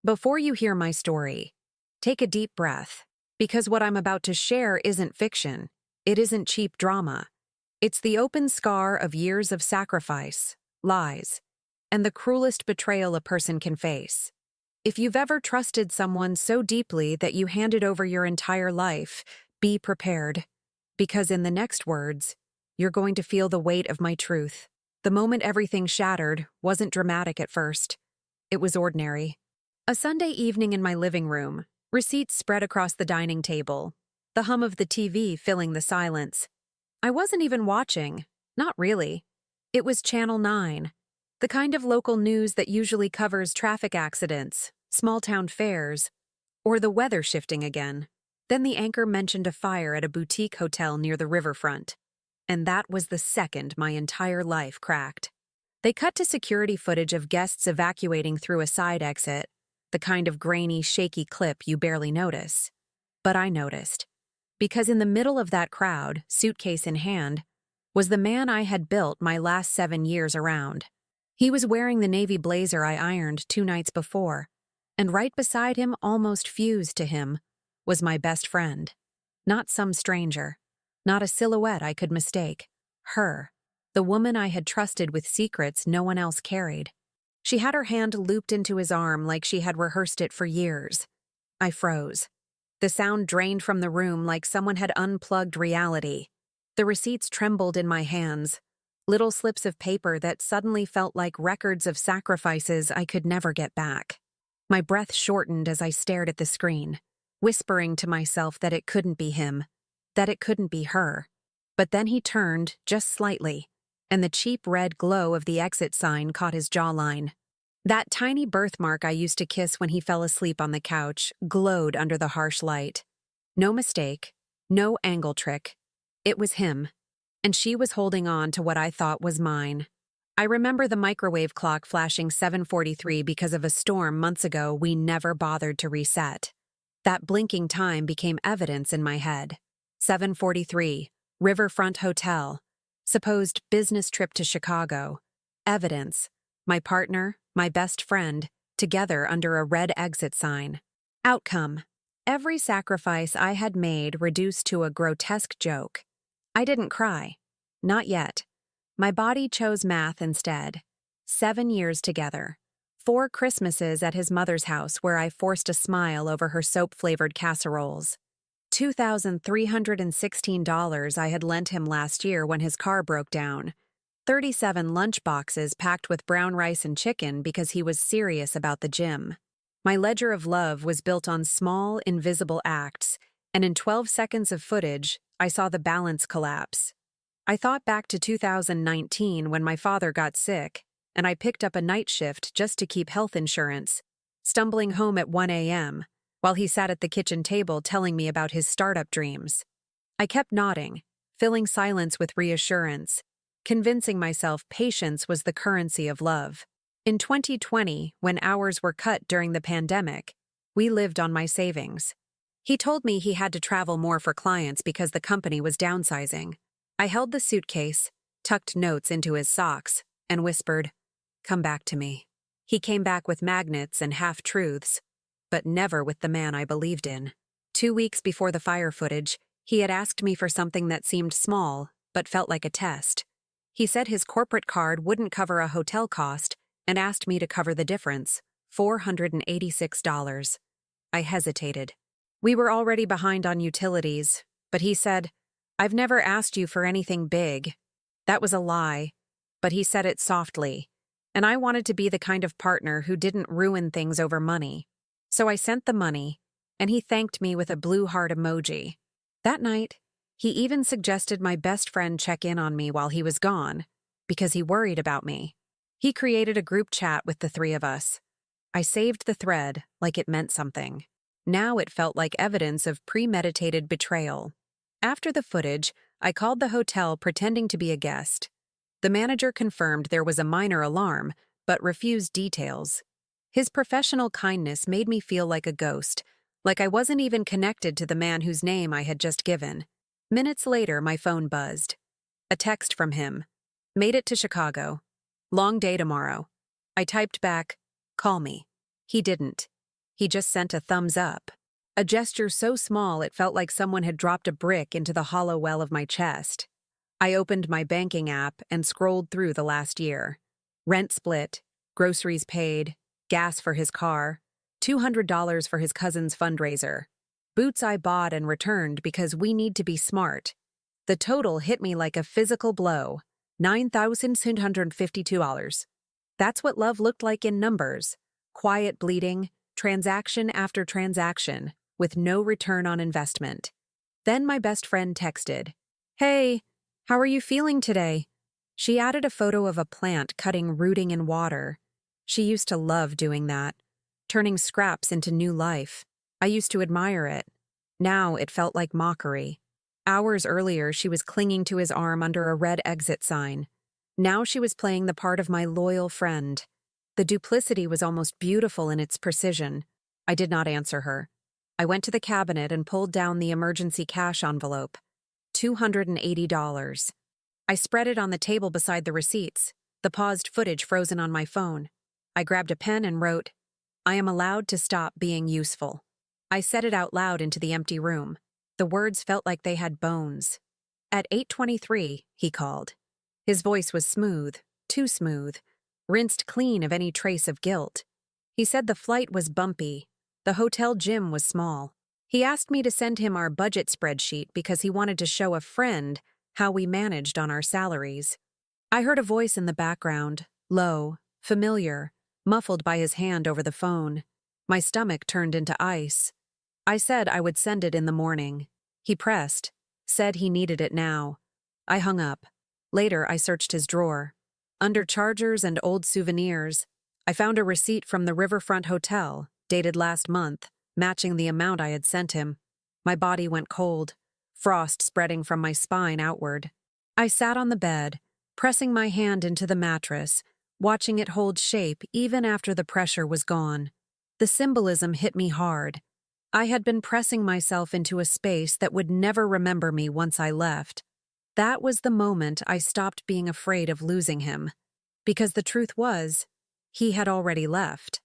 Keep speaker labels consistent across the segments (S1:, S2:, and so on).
S1: Before you hear my story, take a deep breath, because what I'm about to share isn't fiction. It isn't cheap drama. It's the open scar of years of sacrifice, lies, and the cruelest betrayal a person can face. If you've ever trusted someone so deeply that you handed over your entire life, be prepared, because in the next words, you're going to feel the weight of my truth. The moment everything shattered wasn't dramatic at first. It was ordinary. A Sunday evening in my living room, receipts spread across the dining table, the hum of the TV filling the silence. I wasn't even watching. Not really. It was Channel 9, the kind of local news that usually covers traffic accidents, small-town fairs, or the weather shifting again. Then the anchor mentioned a fire at a boutique hotel near the riverfront. And that was the second my entire life cracked. They cut to security footage of guests evacuating through a side exit, the kind of grainy, shaky clip you barely notice. But I noticed. Because in the middle of that crowd, suitcase in hand, was the man I had built my last 7 years around. He was wearing the navy blazer I ironed 2 nights before, and right beside him, almost fused to him, was my best friend. Not some stranger. Not a silhouette I could mistake. Her. The woman I had trusted with secrets no one else carried. She had her hand looped into his arm like she had rehearsed it for years. I froze. The sound drained from the room like someone had unplugged reality. The receipts trembled in my hands, little slips of paper that suddenly felt like records of sacrifices I could never get back. My breath shortened as I stared at the screen, whispering to myself that it couldn't be him, that it couldn't be her. But then he turned, just slightly, and the cheap red glow of the exit sign caught his jawline. That tiny birthmark I used to kiss when he fell asleep on the couch glowed under the harsh light. No mistake, no angle trick. It was him, and she was holding on to what I thought was mine. I remember the microwave clock flashing 7:43 because of a storm months ago we never bothered to reset. That blinking time became evidence in my head. 7:43, Riverfront Hotel, supposed business trip to Chicago. Evidence, my partner, my best friend, together under a red exit sign. Outcome, every sacrifice I had made reduced to a grotesque joke. I didn't cry. Not yet. My body chose math instead. 7 years together. 4 Christmases at his mother's house where I forced a smile over her soap-flavored casseroles. $2,316 I had lent him last year when his car broke down. 37 lunch boxes packed with brown rice and chicken because he was serious about the gym. My ledger of love was built on small, invisible acts, and in 12 seconds of footage, I saw the balance collapse. I thought back to 2019 when my father got sick, and I picked up a night shift just to keep health insurance, stumbling home at 1 a.m., while he sat at the kitchen table telling me about his startup dreams. I kept nodding, filling silence with reassurance, convincing myself patience was the currency of love. In 2020, when hours were cut during the pandemic, we lived on my savings. He told me he had to travel more for clients because the company was downsizing. I held the suitcase, tucked notes into his socks, and whispered, "Come back to me." He came back with magnets and half-truths, but never with the man I believed in. 2 weeks before the fire footage, he had asked me for something that seemed small, but felt like a test. He said his corporate card wouldn't cover a hotel cost and asked me to cover the difference, $486. I hesitated. We were already behind on utilities, but he said, "I've never asked you for anything big." That was a lie, but he said it softly, and I wanted to be the kind of partner who didn't ruin things over money. So I sent the money, and he thanked me with a blue heart emoji. That night, he even suggested my best friend check in on me while he was gone, because he worried about me. He created a group chat with the 3 of us. I saved the thread like it meant something. Now it felt like evidence of premeditated betrayal. After the footage, I called the hotel pretending to be a guest. The manager confirmed there was a minor alarm, but refused details. His professional kindness made me feel like a ghost, like I wasn't even connected to the man whose name I had just given. Minutes later, my phone buzzed. A text from him. "Made it to Chicago. Long day tomorrow." I typed back, "Call me." He didn't. He just sent a thumbs up. A gesture so small it felt like someone had dropped a brick into the hollow well of my chest. I opened my banking app and scrolled through the last year. Rent split, groceries paid, gas for his car, $200 for his cousin's fundraiser. Boots I bought and returned because we need to be smart. The total hit me like a physical blow, $9,652. That's what love looked like in numbers. Quiet bleeding, transaction after transaction, with no return on investment. Then my best friend texted, "Hey, how are you feeling today?" She added a photo of a plant cutting rooting in water. She used to love doing that, turning scraps into new life. I used to admire it. Now it felt like mockery. Hours earlier, she was clinging to his arm under a red exit sign. Now she was playing the part of my loyal friend. The duplicity was almost beautiful in its precision. I did not answer her. I went to the cabinet and pulled down the emergency cash envelope. $280. I spread it on the table beside the receipts, the paused footage frozen on my phone. I grabbed a pen and wrote, "I am allowed to stop being useful." I said it out loud into the empty room. The words felt like they had bones. At 8:23, he called. His voice was smooth, too smooth, rinsed clean of any trace of guilt. He said the flight was bumpy. The hotel gym was small. He asked me to send him our budget spreadsheet because he wanted to show a friend how we managed on our salaries. I heard a voice in the background, low, familiar, muffled by his hand over the phone. My stomach turned into ice. I said I would send it in the morning. He pressed, said he needed it now. I hung up. Later, I searched his drawer. Under chargers and old souvenirs, I found a receipt from the Riverfront Hotel, dated last month, matching the amount I had sent him. My body went cold, frost spreading from my spine outward. I sat on the bed, pressing my hand into the mattress, watching it hold shape even after the pressure was gone. The symbolism hit me hard. I had been pressing myself into a space that would never remember me once I left. That was the moment I stopped being afraid of losing him. Because the truth was, he had already left.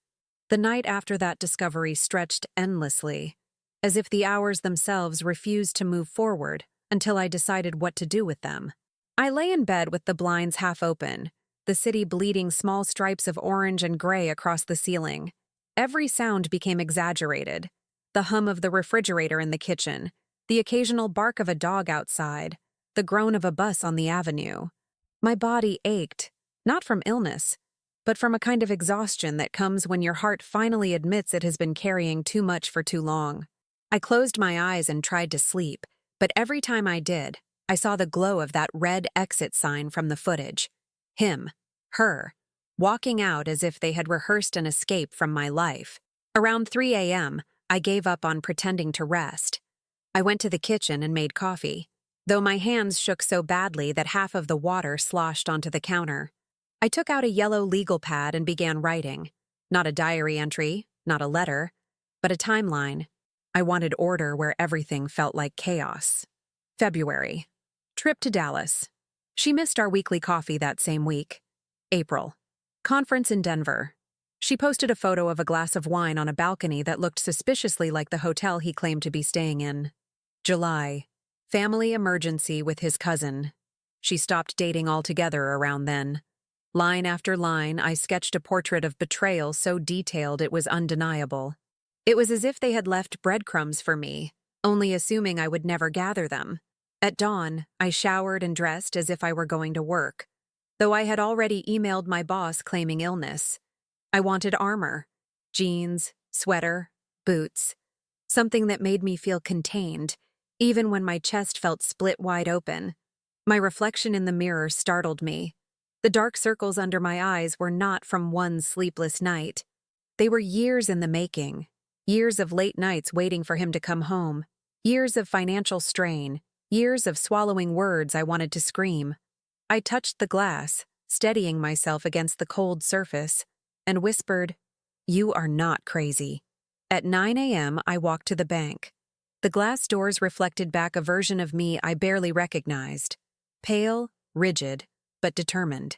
S1: The night after that discovery stretched endlessly, as if the hours themselves refused to move forward until I decided what to do with them. I lay in bed with the blinds half open, the city bleeding small stripes of orange and gray across the ceiling. Every sound became exaggerated. The hum of the refrigerator in the kitchen, the occasional bark of a dog outside, the groan of a bus on the avenue. My body ached, not from illness, but from a kind of exhaustion that comes when your heart finally admits it has been carrying too much for too long. I closed my eyes and tried to sleep, but every time I did, I saw the glow of that red exit sign from the footage. Him, her, walking out as if they had rehearsed an escape from my life. Around 3 a.m., I gave up on pretending to rest. I went to the kitchen and made coffee, though my hands shook so badly that half of the water sloshed onto the counter. I took out a yellow legal pad and began writing. Not a diary entry, not a letter, but a timeline. I wanted order where everything felt like chaos. February. Trip to Dallas. She missed our weekly coffee that same week. April. Conference in Denver. She posted a photo of a glass of wine on a balcony that looked suspiciously like the hotel he claimed to be staying in. July. Family emergency with his cousin. She stopped dating altogether around then. Line after line, I sketched a portrait of betrayal so detailed it was undeniable. It was as if they had left breadcrumbs for me, only assuming I would never gather them. At dawn, I showered and dressed as if I were going to work, though I had already emailed my boss claiming illness. I wanted armor, jeans, sweater, boots, something that made me feel contained, even when my chest felt split wide open. My reflection in the mirror startled me. The dark circles under my eyes were not from one sleepless night. They were years in the making, years of late nights waiting for him to come home, years of financial strain, years of swallowing words I wanted to scream. I touched the glass, steadying myself against the cold surface, and whispered, "You are not crazy." At 9 a.m., I walked to the bank. The glass doors reflected back a version of me I barely recognized. Pale, rigid, but determined.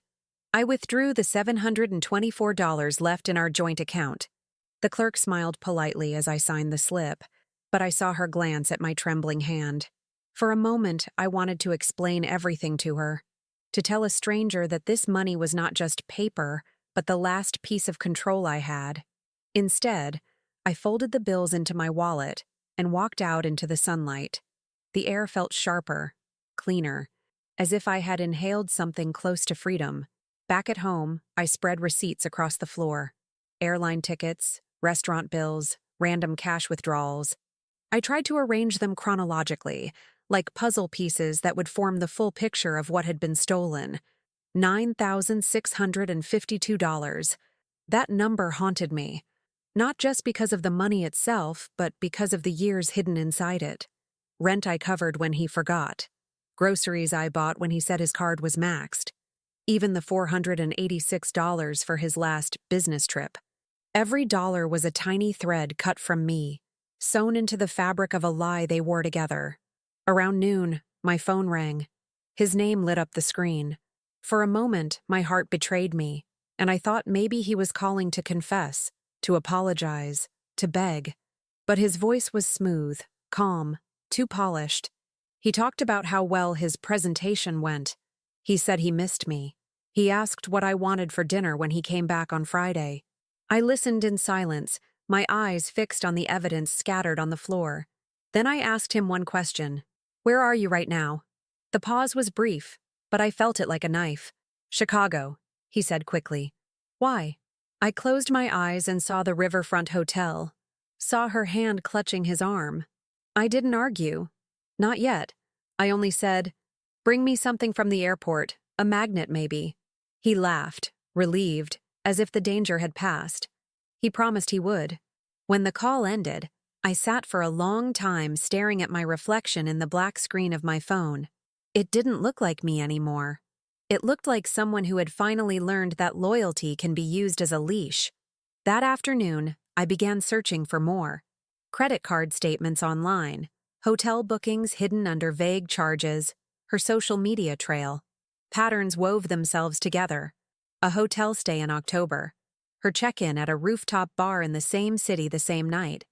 S1: I withdrew the $724 left in our joint account. The clerk smiled politely as I signed the slip, but I saw her glance at my trembling hand. For a moment, I wanted to explain everything to her, to tell a stranger that this money was not just paper, but the last piece of control I had. Instead, I folded the bills into my wallet and walked out into the sunlight. The air felt sharper, cleaner, as if I had inhaled something close to freedom. Back at home, I spread receipts across the floor. Airline tickets, restaurant bills, random cash withdrawals. I tried to arrange them chronologically, like puzzle pieces that would form the full picture of what had been stolen. $9,652. That number haunted me, not just because of the money itself, but because of the years hidden inside it. Rent I covered when he forgot. Groceries I bought when he said his card was maxed. Even the $486 for his last business trip. Every dollar was a tiny thread cut from me, sewn into the fabric of a lie they wore together. Around noon, my phone rang. His name lit up the screen. For a moment, my heart betrayed me, and I thought maybe he was calling to confess, to apologize, to beg. But his voice was smooth, calm, too polished. He talked about how well his presentation went. He said he missed me. He asked what I wanted for dinner when he came back on Friday. I listened in silence, my eyes fixed on the evidence scattered on the floor. Then I asked him one question. "Where are you right now?" The pause was brief, but I felt it like a knife. "Chicago," he said quickly. "Why?" I closed my eyes and saw the riverfront hotel. Saw her hand clutching his arm. I didn't argue. Not yet. I only said, "Bring me something from the airport, a magnet maybe." He laughed, relieved, as if the danger had passed. He promised he would. When the call ended, I sat for a long time staring at my reflection in the black screen of my phone. It didn't look like me anymore. It looked like someone who had finally learned that loyalty can be used as a leash. That afternoon, I began searching for more. Credit card statements online, hotel bookings hidden under vague charges, her social media trail. Patterns wove themselves together. A hotel stay in October. Her check-in at a rooftop bar in the same city the same night.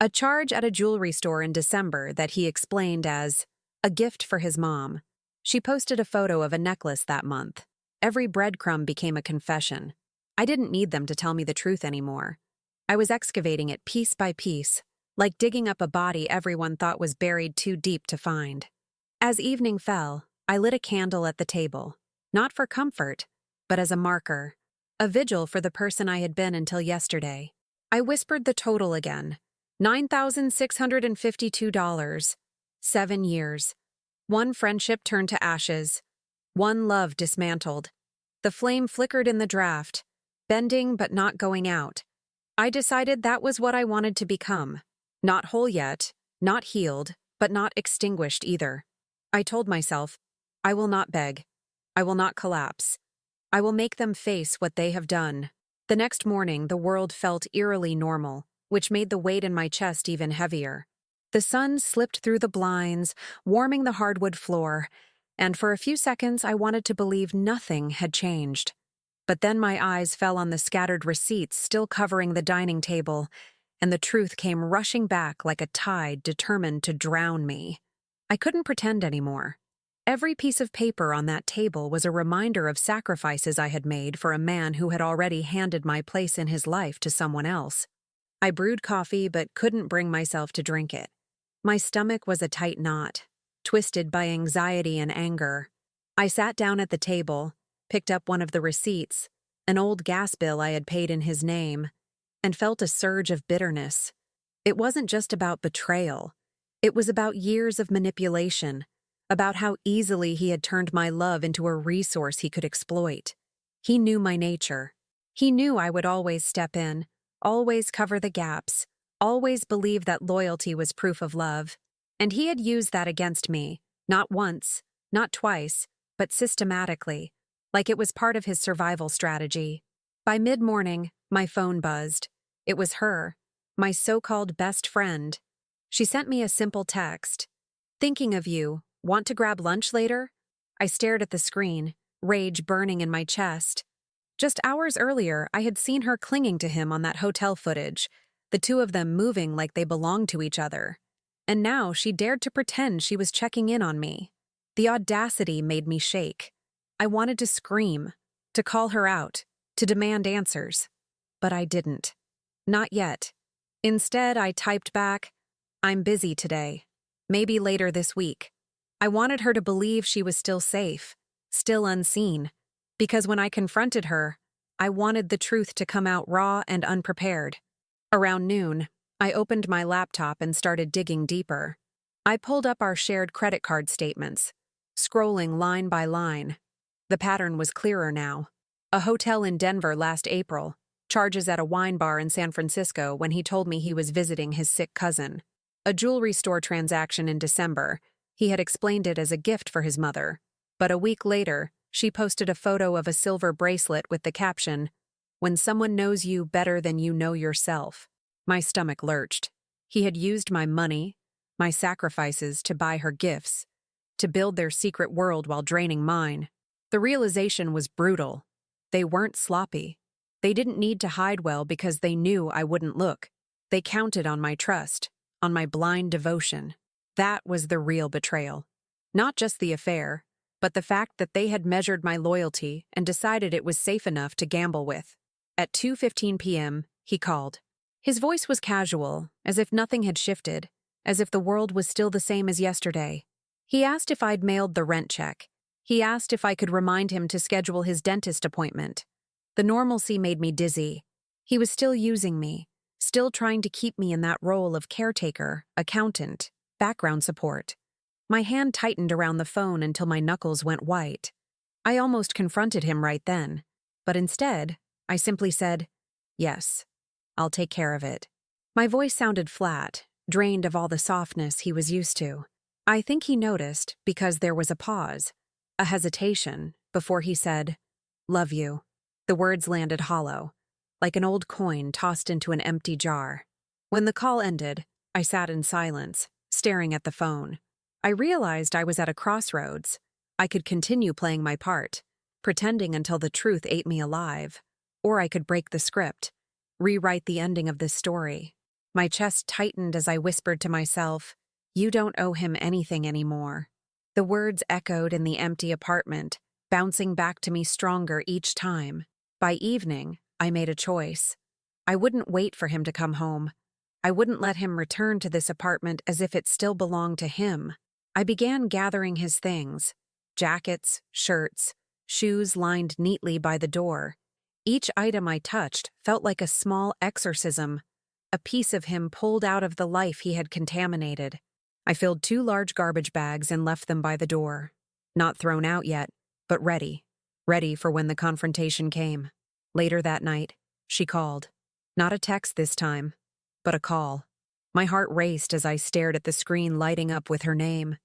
S1: A charge at a jewelry store in December that he explained as a gift for his mom. She posted a photo of a necklace that month. Every breadcrumb became a confession. I didn't need them to tell me the truth anymore. I was excavating it piece by piece, like digging up a body everyone thought was buried too deep to find. As evening fell, I lit a candle at the table, not for comfort, but as a marker, a vigil for the person I had been until yesterday. I whispered the total again, $9,652. 7 years. One friendship turned to ashes. One love dismantled. The flame flickered in the draft, bending but not going out. I decided that was what I wanted to become. Not whole yet, not healed, but not extinguished either. I told myself, I will not beg. I will not collapse. I will make them face what they have done. The next morning, the world felt eerily normal, which made the weight in my chest even heavier. The sun slipped through the blinds, warming the hardwood floor, and for a few seconds I wanted to believe nothing had changed. But then my eyes fell on the scattered receipts still covering the dining table, and the truth came rushing back like a tide determined to drown me. I couldn't pretend anymore. Every piece of paper on that table was a reminder of sacrifices I had made for a man who had already handed my place in his life to someone else. I brewed coffee but couldn't bring myself to drink it. My stomach was a tight knot, twisted by anxiety and anger. I sat down at the table, picked up one of the receipts, an old gas bill I had paid in his name, and felt a surge of bitterness. It wasn't just about betrayal. It was about years of manipulation, about how easily he had turned my love into a resource he could exploit. He knew my nature. He knew I would always step in, always cover the gaps, always believe that loyalty was proof of love. And he had used that against me, not once, not twice, but systematically, like it was part of his survival strategy. By mid-morning, my phone buzzed. It was her, my so-called best friend. She sent me a simple text. "Thinking of you. Want to grab lunch later?" I stared at the screen, rage burning in my chest. Just hours earlier, I had seen her clinging to him on that hotel footage, the two of them moving like they belonged to each other. And now she dared to pretend she was checking in on me. The audacity made me shake. I wanted to scream, to call her out, to demand answers. But I didn't. Not yet. Instead, I typed back, "I'm busy today. Maybe later this week." I wanted her to believe she was still safe, still unseen. Because when I confronted her, I wanted the truth to come out raw and unprepared. Around noon, I opened my laptop and started digging deeper. I pulled up our shared credit card statements, scrolling line by line. The pattern was clearer now. A hotel in Denver last April, charges at a wine bar in San Francisco when he told me he was visiting his sick cousin. A jewelry store transaction in December. He had explained it as a gift for his mother. But a week later, she posted a photo of a silver bracelet with the caption, "When someone knows you better than you know yourself." My stomach lurched. He had used my money, my sacrifices to buy her gifts, to build their secret world while draining mine. The realization was brutal. They weren't sloppy. They didn't need to hide well because they knew I wouldn't look. They counted on my trust, on my blind devotion. That was the real betrayal. Not just the affair, but the fact that they had measured my loyalty and decided it was safe enough to gamble with. At 2:15 p.m., he called. His voice was casual, as if nothing had shifted, as if the world was still the same as yesterday. He asked if I'd mailed the rent check. He asked if I could remind him to schedule his dentist appointment. The normalcy made me dizzy. He was still using me, still trying to keep me in that role of caretaker, accountant, background support. My hand tightened around the phone until my knuckles went white. I almost confronted him right then, but instead, I simply said, "Yes, I'll take care of it." My voice sounded flat, drained of all the softness he was used to. I think he noticed because there was a pause, a hesitation, before he said, "Love you." The words landed hollow, like an old coin tossed into an empty jar. When the call ended, I sat in silence, staring at the phone. I realized I was at a crossroads. I could continue playing my part, pretending until the truth ate me alive. Or I could break the script, rewrite the ending of this story. My chest tightened as I whispered to myself, "You don't owe him anything anymore." The words echoed in the empty apartment, bouncing back to me stronger each time. By evening, I made a choice. I wouldn't wait for him to come home. I wouldn't let him return to this apartment as if it still belonged to him. I began gathering his things: jackets, shirts, shoes lined neatly by the door. Each item I touched felt like a small exorcism, a piece of him pulled out of the life he had contaminated. I filled 2 large garbage bags and left them by the door. Not thrown out yet, but ready for when the confrontation came. Later that night, she called. Not a text this time, but a call. My heart raced as I stared at the screen lighting up with her name.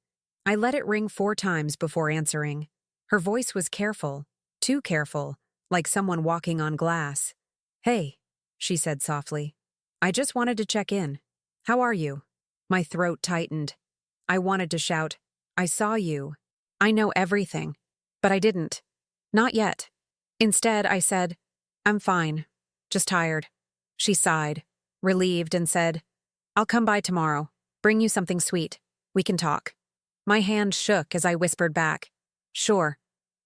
S1: I let it ring 4 times before answering. Her voice was careful, too careful, like someone walking on glass. "Hey," she said softly. "I just wanted to check in. How are you?" My throat tightened. I wanted to shout, "I saw you. I know everything." But I didn't. Not yet. Instead, I said, "I'm fine. Just tired." She sighed, relieved, and said, "I'll come by tomorrow. Bring you something sweet. We can talk." My hand shook as I whispered back, "Sure."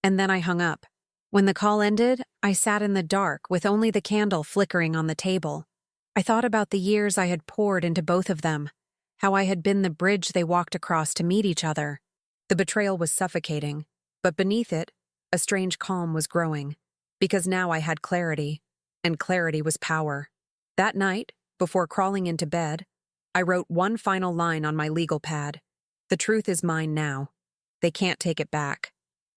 S1: And then I hung up. When the call ended, I sat in the dark with only the candle flickering on the table. I thought about the years I had poured into both of them, how I had been the bridge they walked across to meet each other. The betrayal was suffocating, but beneath it, a strange calm was growing, because now I had clarity, and clarity was power. That night, before crawling into bed, I wrote one final line on my legal pad. The truth is mine now. They can't take it back.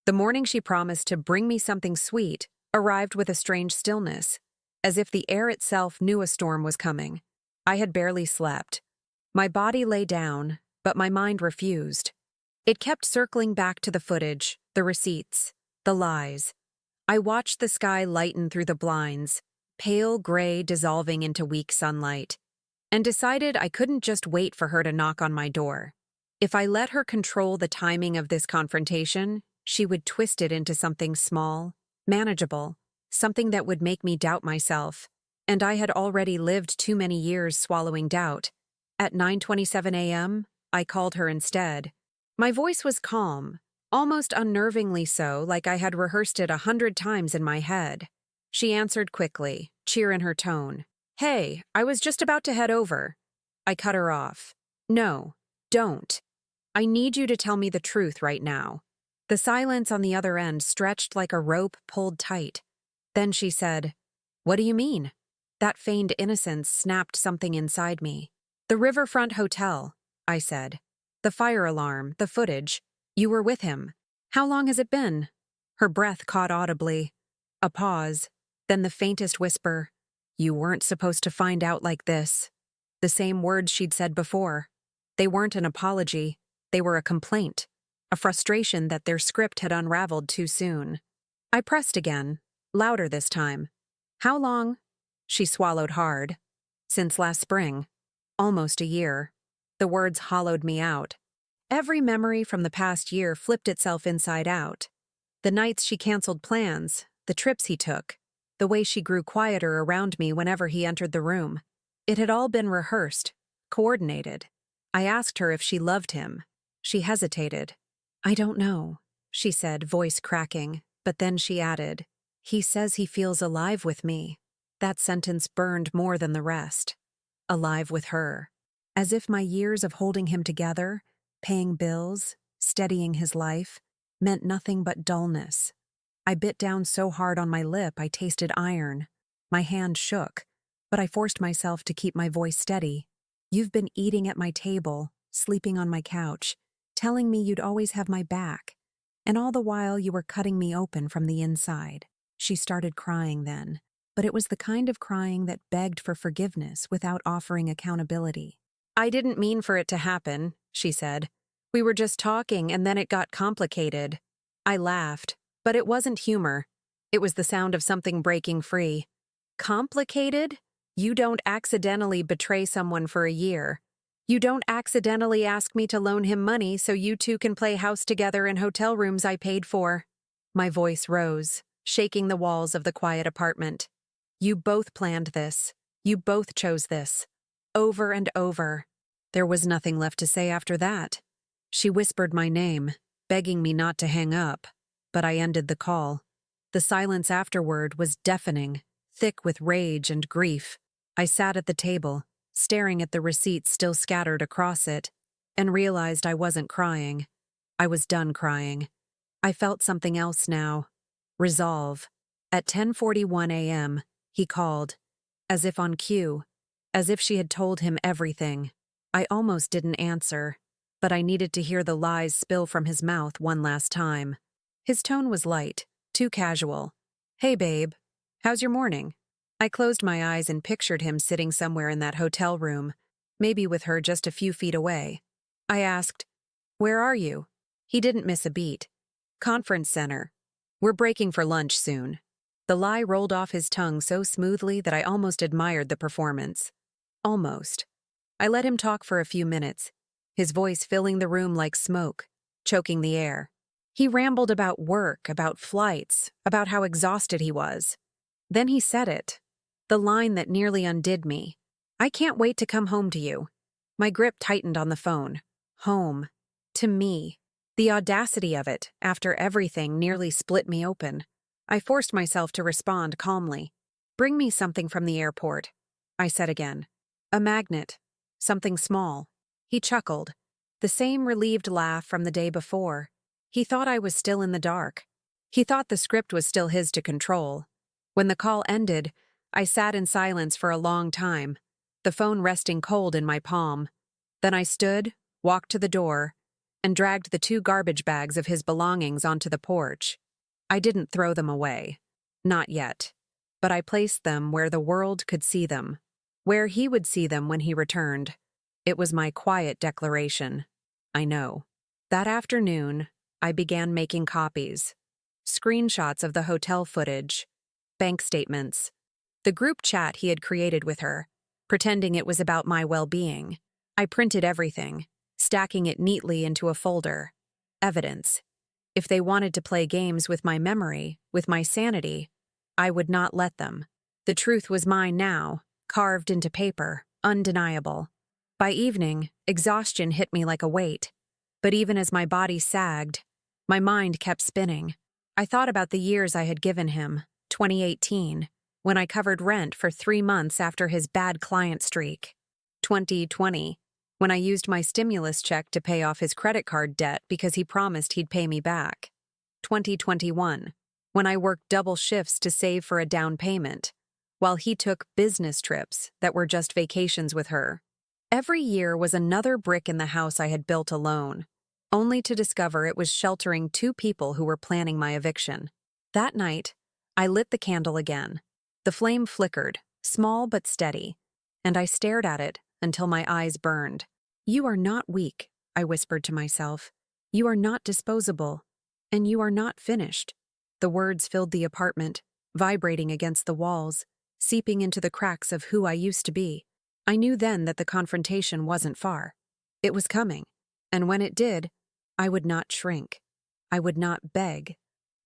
S1: The morning she promised to bring me something sweet arrived with a strange stillness, as if the air itself knew a storm was coming. I had barely slept. My body lay down, but my mind refused. It kept circling back to the footage, the receipts, the lies. I watched the sky lighten through the blinds, pale gray dissolving into weak sunlight, and decided I couldn't just wait for her to knock on my door. If I let her control the timing of this confrontation, she would twist it into something small, manageable, something that would make me doubt myself. And I had already lived too many years swallowing doubt. At 9:27 a.m., I called her instead. My voice was calm, almost unnervingly so, like I had rehearsed it 100 times in my head. She answered quickly, cheer in her tone. Hey, I was just about to head over. I cut her off. No, don't. I need you to tell me the truth right now. The silence on the other end stretched like a rope pulled tight. Then she said, What do you mean? That feigned innocence snapped something inside me. The Riverfront Hotel, I said. The fire alarm, the footage. You were with him. How long has it been? Her breath caught audibly. A pause, then the faintest whisper. You weren't supposed to find out like this. The same words she'd said before. They weren't an apology. They were a complaint. A frustration that their script had unraveled too soon. I pressed again, louder this time. How long? She swallowed hard. Since last spring. Almost a year. The words hollowed me out. Every memory from the past year flipped itself inside out. The nights she canceled plans, the trips he took, the way she grew quieter around me whenever he entered the room. It had all been rehearsed, coordinated. I asked her if she loved him. She hesitated. I don't know, she said, voice cracking, but then she added, He says he feels alive with me. That sentence burned more than the rest. Alive with her. As if my years of holding him together, paying bills, steadying his life, meant nothing but dullness. I bit down so hard on my lip I tasted iron. My hand shook, but I forced myself to keep my voice steady. You've been eating at my table, sleeping on my couch, telling me you'd always have my back, and all the while you were cutting me open from the inside. She started crying then, but it was the kind of crying that begged for forgiveness without offering accountability. I didn't mean for it to happen, she said. We were just talking and then it got complicated. I laughed, but it wasn't humor. It was the sound of something breaking free. Complicated? You don't accidentally betray someone for a year. You don't accidentally ask me to loan him money so you two can play house together in hotel rooms I paid for. My voice rose, shaking the walls of the quiet apartment. You both planned this. You both chose this. Over and over. There was nothing left to say after that. She whispered my name, begging me not to hang up, but I ended the call. The silence afterward was deafening, thick with rage and grief. I sat at the table, staring at the receipts still scattered across it, and realized I wasn't crying. I was done crying. I felt something else now. Resolve. At 10:41 a.m., he called, as if on cue, as if she had told him everything. I almost didn't answer, but I needed to hear the lies spill from his mouth one last time. His tone was light, too casual. Hey, babe. How's your morning? I closed my eyes and pictured him sitting somewhere in that hotel room, maybe with her just a few feet away. I asked, Where are you? He didn't miss a beat. Conference center. We're breaking for lunch soon. The lie rolled off his tongue so smoothly that I almost admired the performance. Almost. I let him talk for a few minutes, his voice filling the room like smoke, choking the air. He rambled about work, about flights, about how exhausted he was. Then he said it, the line that nearly undid me. I can't wait to come home to you. My grip tightened on the phone. Home. To me. The audacity of it, after everything, nearly split me open. I forced myself to respond calmly. Bring me something from the airport, I said again. A magnet. Something small. He chuckled. The same relieved laugh from the day before. He thought I was still in the dark. He thought the script was still his to control. When the call ended, I sat in silence for a long time, the phone resting cold in my palm. Then I stood, walked to the door, and dragged the 2 garbage bags of his belongings onto the porch. I didn't throw them away. Not yet. But I placed them where the world could see them, where he would see them when he returned. It was my quiet declaration. I know. That afternoon, I began making copies. Screenshots of the hotel footage, bank statements, the group chat he had created with her, pretending it was about my well-being. I printed everything, stacking it neatly into a folder. Evidence. If they wanted to play games with my memory, with my sanity, I would not let them. The truth was mine now, carved into paper, undeniable. By evening, exhaustion hit me like a weight. But even as my body sagged, my mind kept spinning. I thought about the years I had given him, 2018, when I covered rent for 3 months after his bad client streak. 2020, when I used my stimulus check to pay off his credit card debt because he promised he'd pay me back. 2021, when I worked double shifts to save for a down payment, while he took business trips that were just vacations with her. Every year was another brick in the house I had built alone, only to discover it was sheltering 2 people who were planning my eviction. That night, I lit the candle again. The flame flickered, small but steady, and I stared at it until my eyes burned. "You are not weak," I whispered to myself. "You are not disposable, and you are not finished." The words filled the apartment, vibrating against the walls, seeping into the cracks of who I used to be. I knew then that the confrontation wasn't far. It was coming, and when it did, I would not shrink. I would not beg.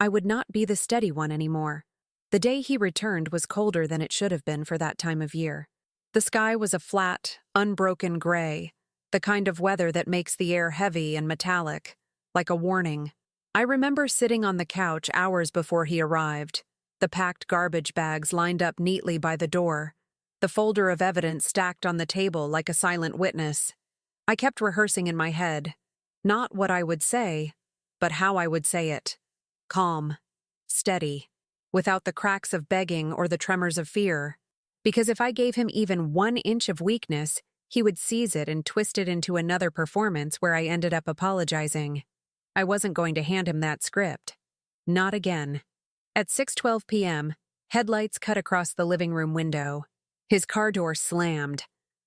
S1: I would not be the steady one anymore. The day he returned was colder than it should have been for that time of year. The sky was a flat, unbroken gray, the kind of weather that makes the air heavy and metallic, like a warning. I remember sitting on the couch hours before he arrived, the packed garbage bags lined up neatly by the door, the folder of evidence stacked on the table like a silent witness. I kept rehearsing in my head, not what I would say, but how I would say it. Calm, steady, without the cracks of begging or the tremors of fear. Because if I gave him even 1 inch of weakness, he would seize it and twist it into another performance where I ended up apologizing. I wasn't going to hand him that script. Not again. At 6:12 p.m., headlights cut across the living room window. His car door slammed.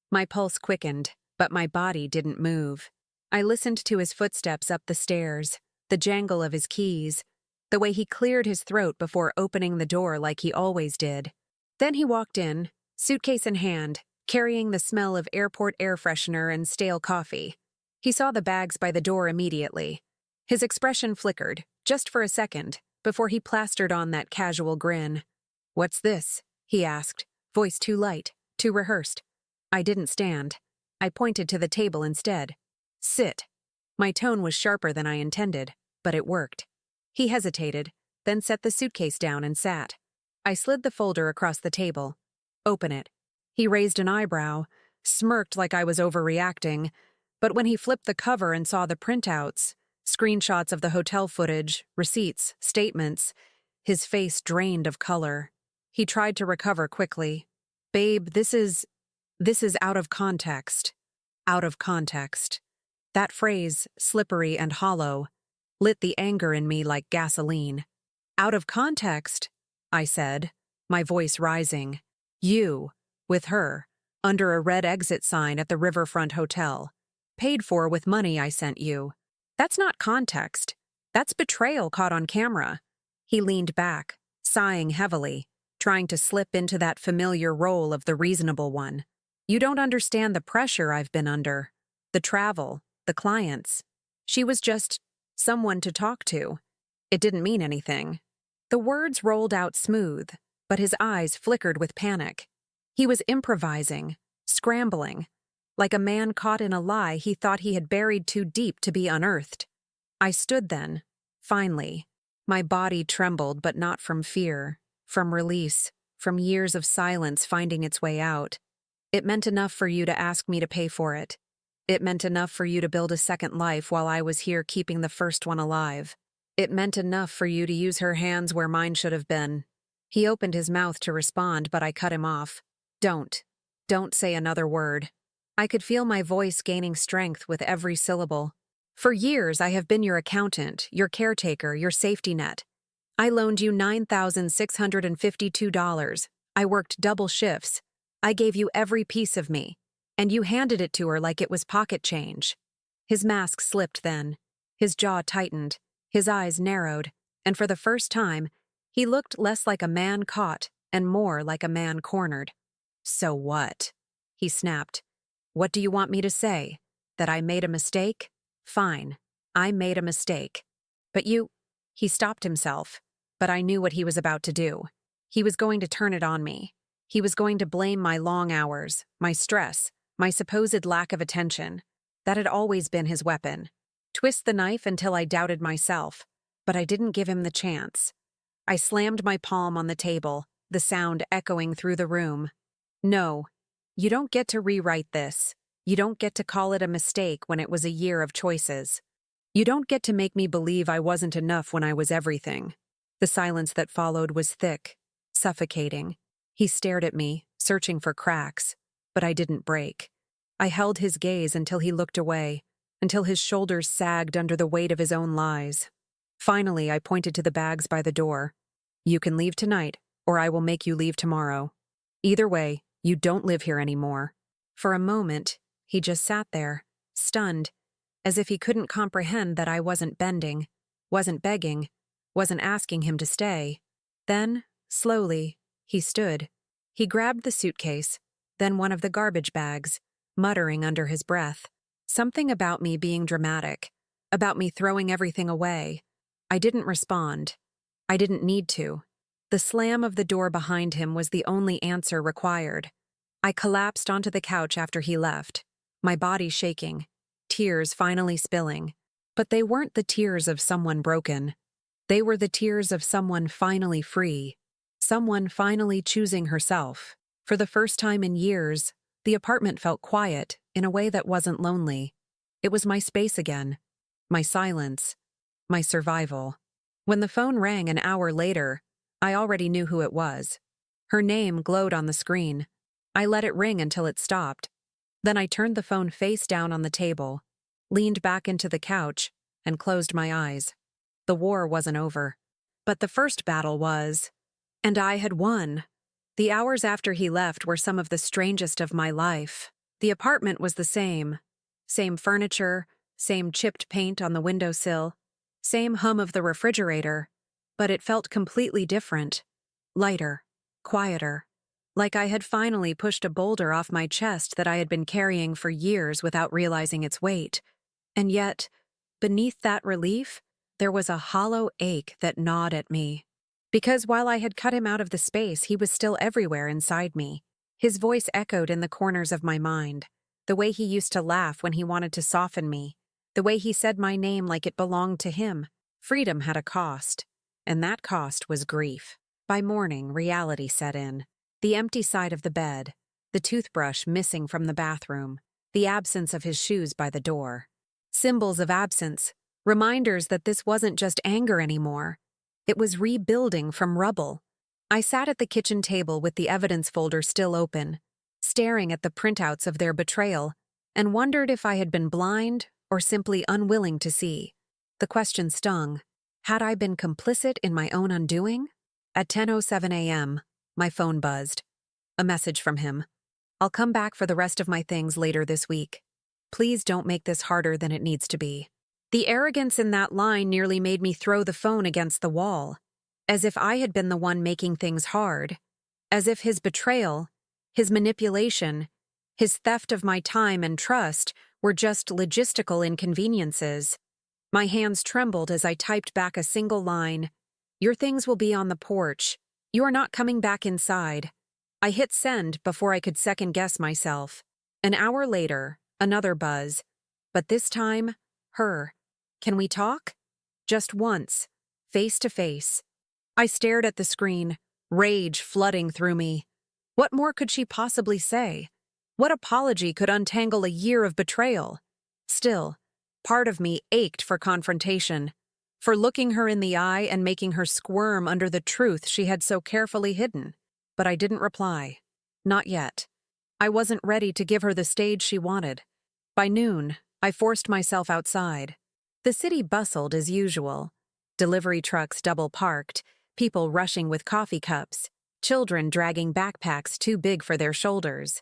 S1: My pulse quickened, but my body didn't move. I listened to his footsteps up the stairs, the jangle of his keys, the way he cleared his throat before opening the door like he always did. Then he walked in, suitcase in hand, carrying the smell of airport air freshener and stale coffee. He saw the bags by the door immediately. His expression flickered, just for a second, before he plastered on that casual grin. "What's this?" he asked, voice too light, too rehearsed. I didn't stand. I pointed to the table instead. "Sit." My tone was sharper than I intended, but it worked. He hesitated, then set the suitcase down and sat. I slid the folder across the table. "Open it." He raised an eyebrow, smirked like I was overreacting, but when he flipped the cover and saw the printouts, screenshots of the hotel footage, receipts, statements, his face drained of color. He tried to recover quickly. "Babe, this is out of context." Out of context. That phrase, slippery and hollow, lit the anger in me like gasoline. "Out of context," I said, my voice rising. "You, with her, under a red exit sign at the Riverfront Hotel. Paid for with money I sent you. That's not context. That's betrayal caught on camera." He leaned back, sighing heavily, trying to slip into that familiar role of the reasonable one. "You don't understand the pressure I've been under. The travel, the clients. She was just someone to talk to. It didn't mean anything." The words rolled out smooth, but his eyes flickered with panic. He was improvising, scrambling, like a man caught in a lie he thought he had buried too deep to be unearthed. I stood then, finally. My body trembled, but not from fear, from release, from years of silence finding its way out. "It meant enough for you to ask me to pay for it. It meant enough for you to build a second life while I was here keeping the first one alive. It meant enough for you to use her hands where mine should have been." He opened his mouth to respond, but I cut him off. Don't say another word." I could feel my voice gaining strength with every syllable. "For years I have been your accountant, your caretaker, your safety net. I loaned you $9,652. I worked double shifts. I gave you every piece of me, and you handed it to her like it was pocket change." His mask slipped then. His jaw tightened, his eyes narrowed, and for the first time, he looked less like a man caught and more like a man cornered. "So what?" he snapped. "What do you want me to say? That I made a mistake? Fine, I made a mistake. But you—" He stopped himself, but I knew what he was about to do. He was going to turn it on me. He was going to blame my long hours, my stress, my supposed lack of attention. That had always been his weapon. Twist the knife until I doubted myself, but I didn't give him the chance. I slammed my palm on the table, the sound echoing through the room. No, you don't get to rewrite this. You don't get to call it a mistake when it was a year of choices. You don't get to make me believe I wasn't enough when I was everything. The silence that followed was thick, suffocating. He stared at me, searching for cracks, but I didn't break. I held his gaze until he looked away, until his shoulders sagged under the weight of his own lies. Finally, I pointed to the bags by the door. You can leave tonight, or I will make you leave tomorrow. Either way, you don't live here anymore. For a moment, he just sat there, stunned, as if he couldn't comprehend that I wasn't bending, wasn't begging, wasn't asking him to stay. Then, slowly, he stood. He grabbed the suitcase, then one of the garbage bags, muttering under his breath. Something about me being dramatic, about me throwing everything away. I didn't respond. I didn't need to. The slam of the door behind him was the only answer required. I collapsed onto the couch after he left, my body shaking, tears finally spilling. But they weren't the tears of someone broken. They were the tears of someone finally free, someone finally choosing herself. For the first time in years, the apartment felt quiet in a way that wasn't lonely. It was my space again, my silence, my survival. When the phone rang an hour later, I already knew who it was. Her name glowed on the screen. I let it ring until it stopped. Then I turned the phone face down on the table, leaned back into the couch, and closed my eyes. The war wasn't over. But the first battle was, and I had won. The hours after he left were some of the strangest of my life. The apartment was the same. Same furniture, same chipped paint on the windowsill, same hum of the refrigerator, but it felt completely different. Lighter, quieter. Like I had finally pushed a boulder off my chest that I had been carrying for years without realizing its weight. And yet, beneath that relief, there was a hollow ache that gnawed at me. Because while I had cut him out of the space, he was still everywhere inside me. His voice echoed in the corners of my mind, the way he used to laugh when he wanted to soften me, the way he said my name like it belonged to him. Freedom had a cost, and that cost was grief. By morning, reality set in. The empty side of the bed, the toothbrush missing from the bathroom, the absence of his shoes by the door. Symbols of absence, reminders that this wasn't just anger anymore. It was rebuilding from rubble. I sat at the kitchen table with the evidence folder still open, staring at the printouts of their betrayal, and wondered if I had been blind or simply unwilling to see. The question stung. Had I been complicit in my own undoing? At 10:07 a.m., my phone buzzed. A message from him. I'll come back for the rest of my things later this week. Please don't make this harder than it needs to be. The arrogance in that line nearly made me throw the phone against the wall, as if I had been the one making things hard, as if his betrayal, his manipulation, his theft of my time and trust were just logistical inconveniences. My hands trembled as I typed back a single line. Your things will be on the porch. You are not coming back inside. I hit send before I could second-guess myself. An hour later, another buzz. But this time, her. Can we talk? Just once, face to face. I stared at the screen, rage flooding through me. What more could she possibly say? What apology could untangle a year of betrayal? Still, part of me ached for confrontation, for looking her in the eye and making her squirm under the truth she had so carefully hidden. But I didn't reply. Not yet. I wasn't ready to give her the stage she wanted. By noon, I forced myself outside. The city bustled as usual. Delivery trucks double-parked, people rushing with coffee cups, children dragging backpacks too big for their shoulders.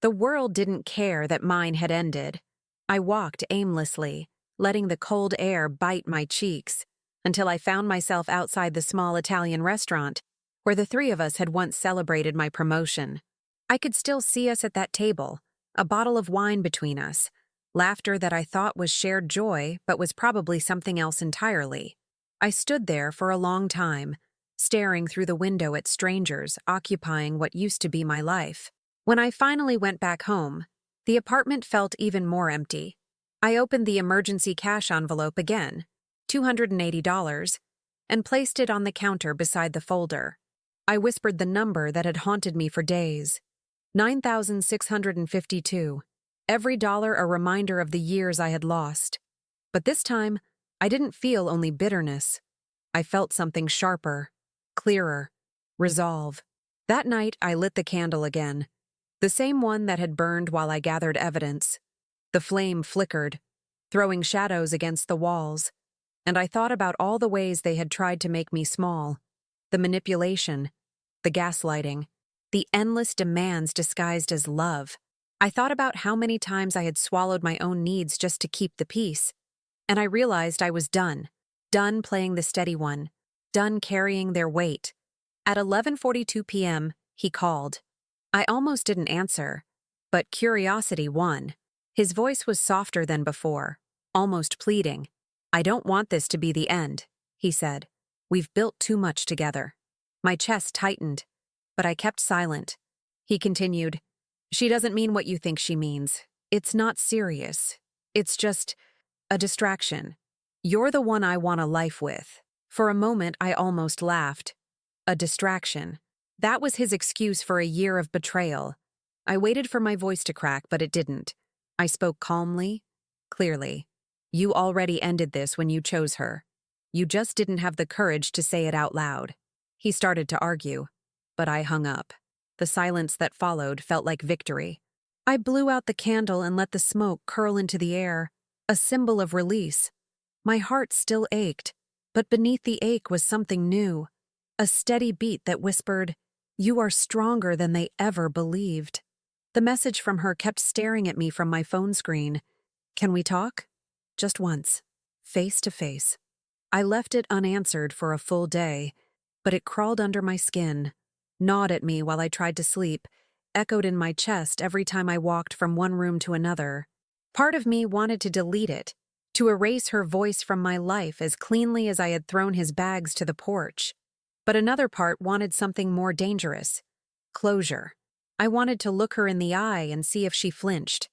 S1: The world didn't care that mine had ended. I walked aimlessly, letting the cold air bite my cheeks, until I found myself outside the small Italian restaurant where the three of us had once celebrated my promotion. I could still see us at that table, a bottle of wine between us, laughter that I thought was shared joy but was probably something else entirely. I stood there for a long time, staring through the window at strangers occupying what used to be my life. When I finally went back home, the apartment felt even more empty. I opened the emergency cash envelope again, $280, and placed it on the counter beside the folder. I whispered the number that had haunted me for days. 9,652. Every dollar a reminder of the years I had lost. But this time, I didn't feel only bitterness. I felt something sharper, clearer, resolve. That night, I lit the candle again. The same one that had burned while I gathered evidence. The flame flickered, throwing shadows against the walls, and I thought about all the ways they had tried to make me small. The manipulation, the gaslighting, the endless demands disguised as love. I thought about how many times I had swallowed my own needs just to keep the peace, and I realized I was done playing the steady one, done carrying their weight. At 11:42 p.m., he called. I almost didn't answer, but curiosity won. His voice was softer than before, almost pleading. "I don't want this to be the end," he said. "We've built too much together." My chest tightened, but I kept silent. He continued, "She doesn't mean what you think she means. It's not serious. It's just a distraction. You're the one I want a life with." For a moment, I almost laughed. A distraction. That was his excuse for a year of betrayal. I waited for my voice to crack, but it didn't. I spoke calmly, clearly. "You already ended this when you chose her. You just didn't have the courage to say it out loud." He started to argue, but I hung up. The silence that followed felt like victory. I blew out the candle and let the smoke curl into the air, a symbol of release. My heart still ached, but beneath the ache was something new, a steady beat that whispered, "You are stronger than they ever believed." The message from her kept staring at me from my phone screen. "Can we talk? Just once. Face to face." I left it unanswered for a full day, but it crawled under my skin, gnawed at me while I tried to sleep, echoed in my chest every time I walked from one room to another. Part of me wanted to delete it, to erase her voice from my life as cleanly as I had thrown his bags to the porch. But another part wanted something more dangerous. Closure. I wanted to look her in the eye and see if she flinched.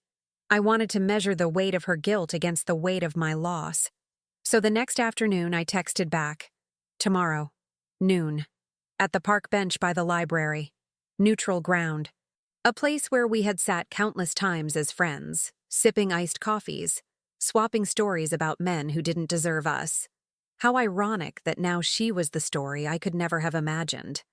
S1: I wanted to measure the weight of her guilt against the weight of my loss. So the next afternoon I texted back. "Tomorrow. Noon. At the park bench by the library. Neutral ground. A place where we had sat countless times as friends, sipping iced coffees, swapping stories about men who didn't deserve us. How ironic that now she was the story I could never have imagined.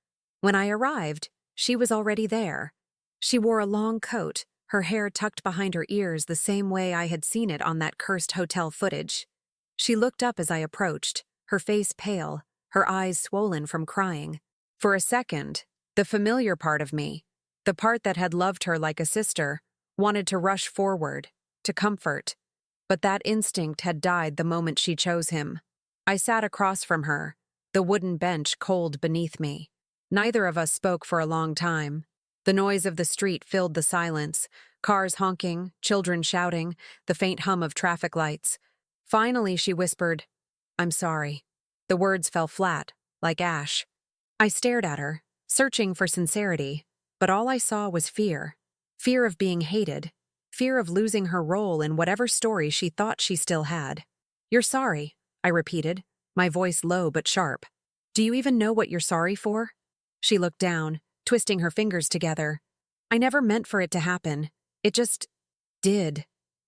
S1: When I arrived, she was already there. She wore a long coat, her hair tucked behind her ears the same way I had seen it on that cursed hotel footage. She looked up as I approached, her face pale, her eyes swollen from crying. For a second, the familiar part of me, the part that had loved her like a sister, wanted to rush forward, to comfort. But that instinct had died the moment she chose him. I sat across from her, the wooden bench cold beneath me. Neither of us spoke for a long time. The noise of the street filled the silence, cars honking, children shouting, the faint hum of traffic lights. Finally, she whispered, "I'm sorry." The words fell flat, like ash. I stared at her, searching for sincerity, but all I saw was fear. Fear of being hated, fear of losing her role in whatever story she thought she still had. "You're sorry," I repeated, my voice low but sharp. "Do you even know what you're sorry for?" She looked down, twisting her fingers together. "I never meant for it to happen. It just did.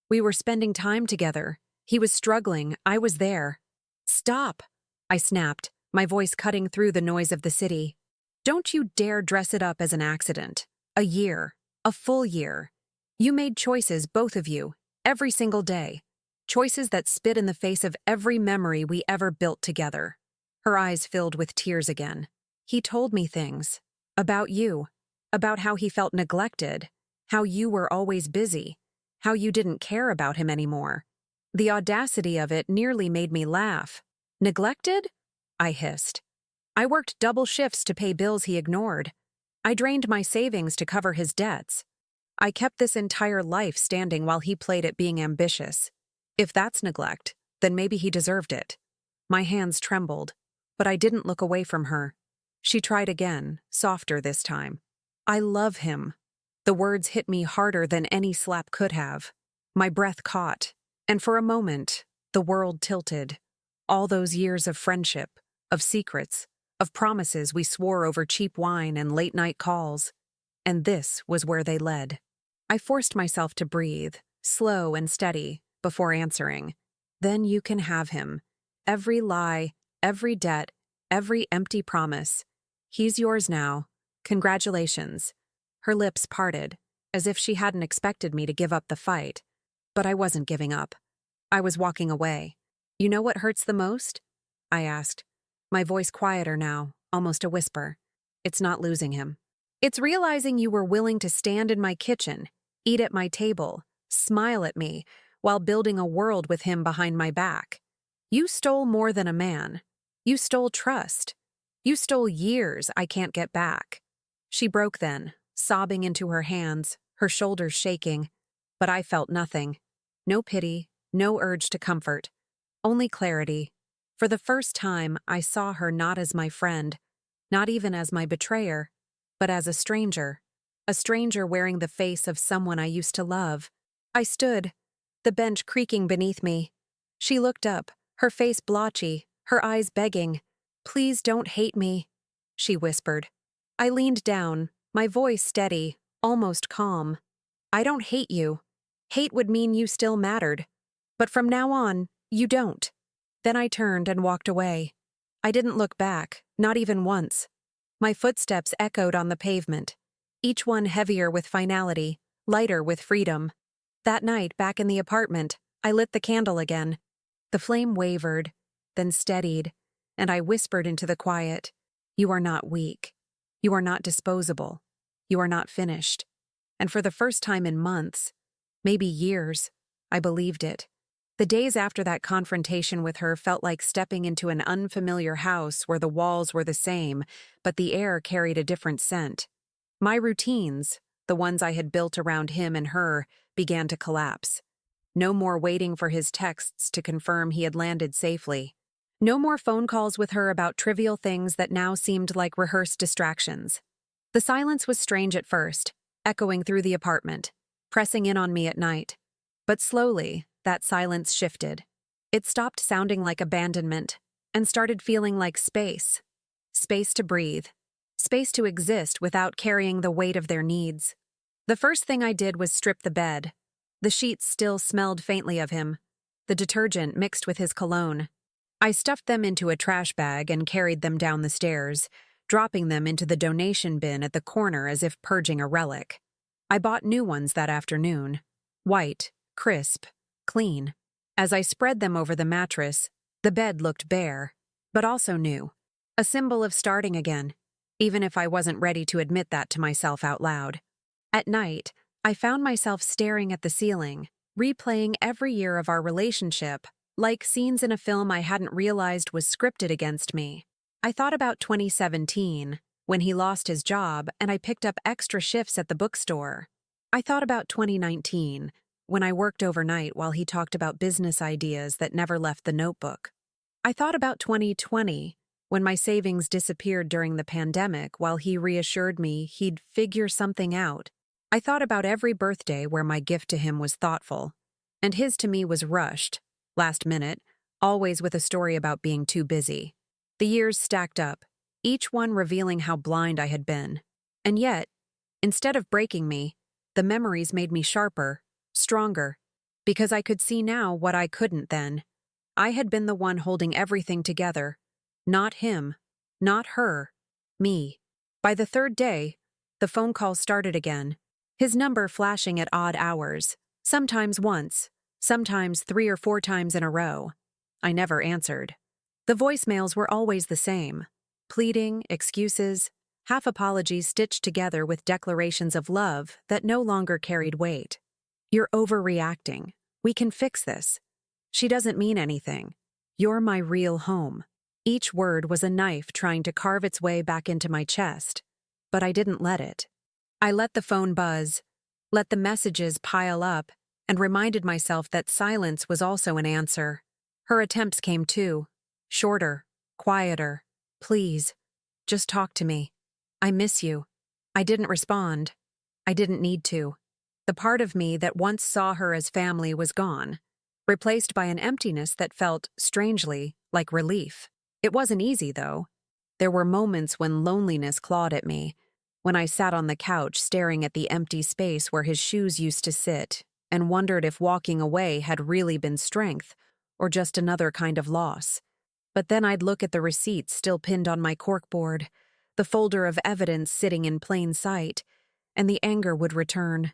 S1: We were spending time together. He was struggling. I was there." "Stop," I snapped, my voice cutting through the noise of the city. "Don't you dare dress it up as an accident. A year. A full year. You made choices, both of you, every single day. Choices that spit in the face of every memory we ever built together." Her eyes filled with tears again. "He told me things. About you. About how he felt neglected. How you were always busy. How you didn't care about him anymore." The audacity of it nearly made me laugh. "Neglected?" I hissed. "I worked double shifts to pay bills he ignored. I drained my savings to cover his debts. I kept this entire life standing while he played at being ambitious. If that's neglect, then maybe he deserved it." My hands trembled, but I didn't look away from her. She tried again, softer this time. I love him. The words hit me harder than any slap could have. My breath caught, and for a moment, the world tilted. All those years of friendship, of secrets, of promises we swore over cheap wine and late-night calls. And this was where they led. I forced myself to breathe, slow and steady, before answering. Then you can have him. Every lie, every debt, every empty promise. He's yours now. Congratulations. Her lips parted, as if she hadn't expected me to give up the fight. But I wasn't giving up. I was walking away. You know what hurts the most? I asked, my voice quieter now, almost a whisper. It's not losing him. It's realizing you were willing to stand in my kitchen, eat at my table, smile at me, while building a world with him behind my back. You stole more than a man. You stole trust. You stole years I can't get back. She broke then, sobbing into her hands, her shoulders shaking. But I felt nothing. No pity, no urge to comfort. Only clarity. For the first time, I saw her not as my friend, not even as my betrayer, but as a stranger wearing the face of someone I used to love. I stood, the bench creaking beneath me. She looked up, her face blotchy, her eyes begging. Please don't hate me, she whispered. I leaned down, my voice steady, almost calm. I don't hate you. Hate would mean you still mattered. But from now on, you don't. Then I turned and walked away. I didn't look back, not even once. My footsteps echoed on the pavement, each one heavier with finality, lighter with freedom. That night, back in the apartment, I lit the candle again. The flame wavered, then steadied, and I whispered into the quiet, "You are not weak. You are not disposable. You are not finished." And for the first time in months, maybe years, I believed it. The days after that confrontation with her felt like stepping into an unfamiliar house where the walls were the same, but the air carried a different scent. My routines, the ones I had built around him and her, began to collapse. No more waiting for his texts to confirm he had landed safely. No more phone calls with her about trivial things that now seemed like rehearsed distractions. The silence was strange at first, echoing through the apartment, pressing in on me at night. But slowly, that silence shifted. It stopped sounding like abandonment and started feeling like space. Space to breathe. Space to exist without carrying the weight of their needs. The first thing I did was strip the bed. The sheets still smelled faintly of him, the detergent mixed with his cologne. I stuffed them into a trash bag and carried them down the stairs, dropping them into the donation bin at the corner as if purging a relic. I bought new ones that afternoon. White, crisp, clean. As I spread them over the mattress, the bed looked bare, but also new. A symbol of starting again, even if I wasn't ready to admit that to myself out loud. At night, I found myself staring at the ceiling, replaying every year of our relationship, like scenes in a film I hadn't realized was scripted against me. I thought about 2017, when he lost his job and I picked up extra shifts at the bookstore. I thought about 2019, when I worked overnight while he talked about business ideas that never left the notebook. I thought about 2020, when my savings disappeared during the pandemic while he reassured me he'd figure something out. I thought about every birthday where my gift to him was thoughtful, and his to me was rushed, last minute, always with a story about being too busy. The years stacked up, each one revealing how blind I had been. And yet, instead of breaking me, the memories made me sharper, stronger, because I could see now what I couldn't then. I had been the one holding everything together. Not him, not her, me. By the third day, the phone calls started again, his number flashing at odd hours, sometimes once, sometimes 3 or 4 times in a row. I never answered. The voicemails were always the same. Pleading, excuses, half apologies stitched together with declarations of love that no longer carried weight. "You're overreacting. We can fix this. She doesn't mean anything. You're my real home." Each word was a knife trying to carve its way back into my chest, but I didn't let it. I let the phone buzz, let the messages pile up, and reminded myself that silence was also an answer. Her attempts came too. Shorter, quieter. "Please. Just talk to me. I miss you." I didn't respond. I didn't need to. The part of me that once saw her as family was gone, replaced by an emptiness that felt, strangely, like relief. It wasn't easy, though. There were moments when loneliness clawed at me, when I sat on the couch staring at the empty space where his shoes used to sit, and wondered if walking away had really been strength, or just another kind of loss. But then I'd look at the receipts still pinned on my corkboard, the folder of evidence sitting in plain sight, and the anger would return.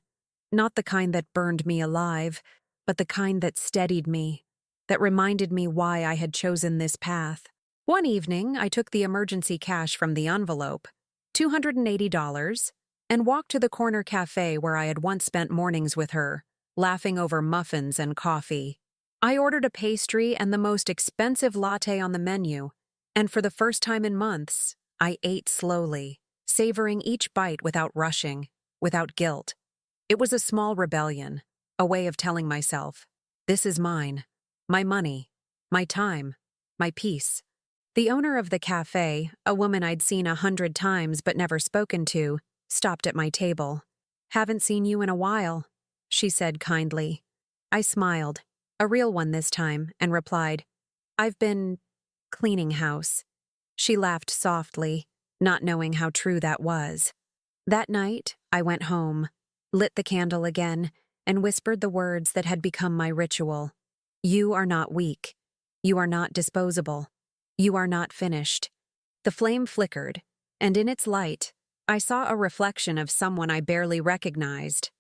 S1: Not the kind that burned me alive, but the kind that steadied me, that reminded me why I had chosen this path. One evening, I took the emergency cash from the envelope, $280, and walked to the corner cafe where I had once spent mornings with her, laughing over muffins and coffee. I ordered a pastry and the most expensive latte on the menu, and for the first time in months, I ate slowly, savoring each bite without rushing, without guilt. It was a small rebellion, a way of telling myself, this is mine, my money, my time, my peace. The owner of the cafe, a woman I'd seen 100 times but never spoken to, stopped at my table. "Haven't seen you in a while," she said kindly. I smiled, a real one this time, and replied, "I've been cleaning house." She laughed softly, not knowing how true that was. That night, I went home, lit the candle again, and whispered the words that had become my ritual. "You are not weak. You are not disposable. You are not finished." The flame flickered, and in its light, I saw a reflection of someone I barely recognized.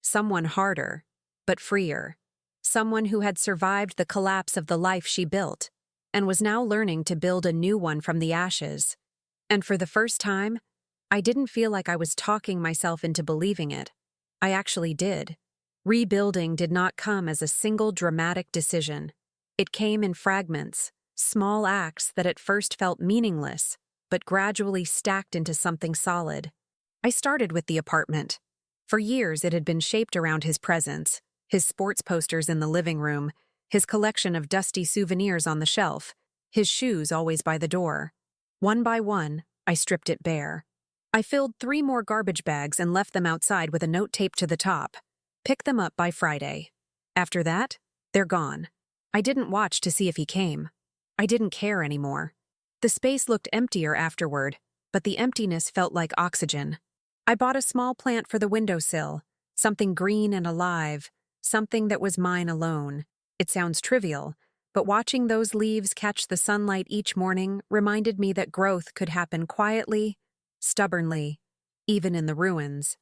S1: Someone harder, but freer. Someone who had survived the collapse of the life she built, and was now learning to build a new one from the ashes. And for the first time, I didn't feel like I was talking myself into believing it. I actually did. Rebuilding did not come as a single dramatic decision. It came in fragments, small acts that at first felt meaningless, but gradually stacked into something solid. I started with the apartment. For years it had been shaped around his presence, his sports posters in the living room, his collection of dusty souvenirs on the shelf, his shoes always by the door. One by one, I stripped it bare. I filled 3 more garbage bags and left them outside with a note taped to the top. "Pick them up by Friday." After that, they're gone. I didn't watch to see if he came. I didn't care anymore. The space looked emptier afterward, but the emptiness felt like oxygen. I bought a small plant for the windowsill, something green and alive, something that was mine alone. It sounds trivial, but watching those leaves catch the sunlight each morning reminded me that growth could happen quietly, stubbornly, even in the ruins.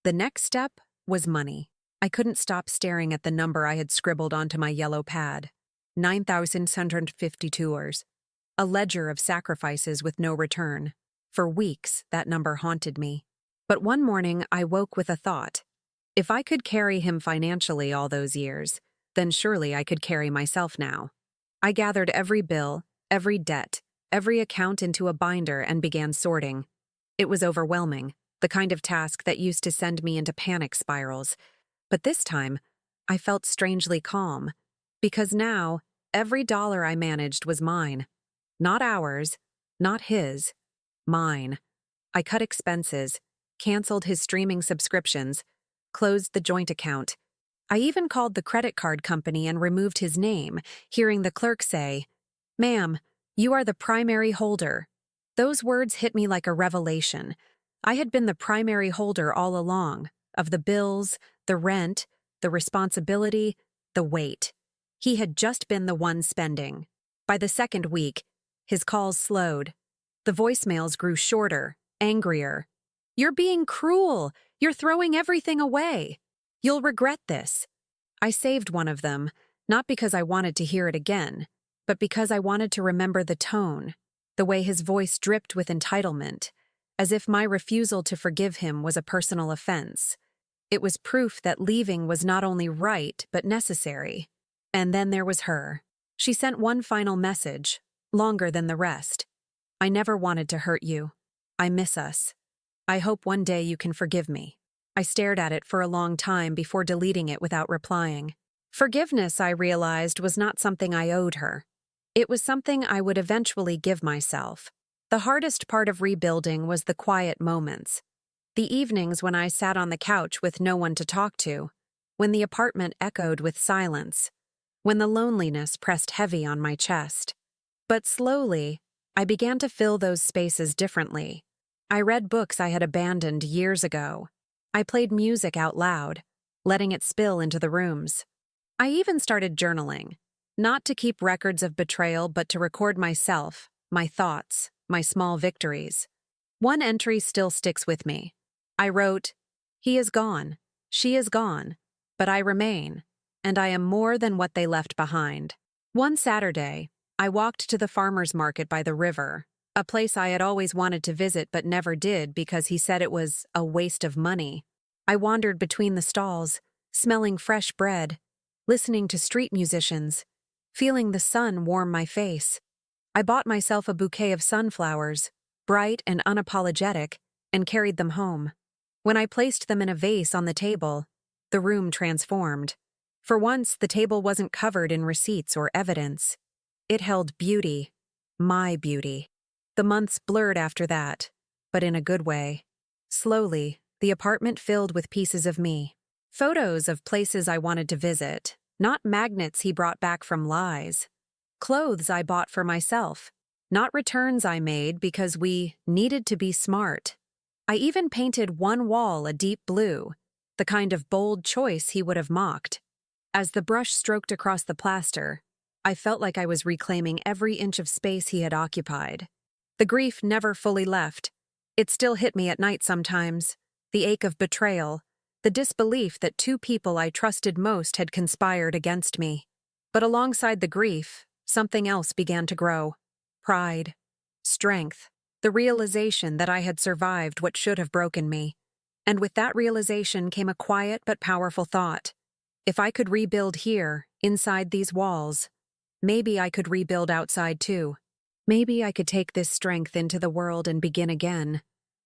S1: The next step was money. I couldn't stop staring at the number I had scribbled onto my yellow pad. 9,652. A ledger of sacrifices with no return. For weeks, that number haunted me. But one morning, I woke with a thought. If I could carry him financially all those years, then surely I could carry myself now. I gathered every bill, every debt, every account into a binder and began sorting. It was overwhelming, the kind of task that used to send me into panic spirals. But this time, I felt strangely calm, because now, every dollar I managed was mine. Not ours, not his, mine. I cut expenses, canceled his streaming subscriptions, closed the joint account. I even called the credit card company and removed his name, hearing the clerk say, "Ma'am, you are the primary holder." Those words hit me like a revelation. I had been the primary holder all along, of the bills, the rent, the responsibility, the weight. He had just been the one spending. By the second week, his calls slowed. The voicemails grew shorter, angrier. "You're being cruel. You're throwing everything away. You'll regret this." I saved one of them, not because I wanted to hear it again, but because I wanted to remember the tone, the way his voice dripped with entitlement, as if my refusal to forgive him was a personal offense. It was proof that leaving was not only right, but necessary. And then there was her. She sent one final message, longer than the rest. "I never wanted to hurt you. I miss us. I hope one day you can forgive me." I stared at it for a long time before deleting it without replying. Forgiveness, I realized, was not something I owed her. It was something I would eventually give myself. The hardest part of rebuilding was the quiet moments. The evenings when I sat on the couch with no one to talk to, when the apartment echoed with silence, when the loneliness pressed heavy on my chest. But slowly, I began to fill those spaces differently. I read books I had abandoned years ago. I played music out loud, letting it spill into the rooms. I even started journaling, not to keep records of betrayal but to record myself, my thoughts, my small victories. One entry still sticks with me. I wrote, "He is gone, she is gone, but I remain, and I am more than what they left behind." One Saturday, I walked to the farmer's market by the river, a place I had always wanted to visit but never did because he said it was a waste of money. I wandered between the stalls, smelling fresh bread, listening to street musicians, feeling the sun warm my face. I bought myself a bouquet of sunflowers, bright and unapologetic, and carried them home. When I placed them in a vase on the table, the room transformed. For once, the table wasn't covered in receipts or evidence. It held beauty, my beauty. The months blurred after that, but in a good way. Slowly, the apartment filled with pieces of me. Photos of places I wanted to visit, not magnets he brought back from lies. Clothes I bought for myself, not returns I made because we needed to be smart. I even painted one wall a deep blue, the kind of bold choice he would have mocked. As the brush stroked across the plaster, I felt like I was reclaiming every inch of space he had occupied. The grief never fully left. It still hit me at night sometimes, the ache of betrayal, the disbelief that two people I trusted most had conspired against me. But alongside the grief, something else began to grow. Pride, strength, the realization that I had survived what should have broken me. And with that realization came a quiet but powerful thought. If I could rebuild here, inside these walls, maybe I could rebuild outside too. Maybe I could take this strength into the world and begin again.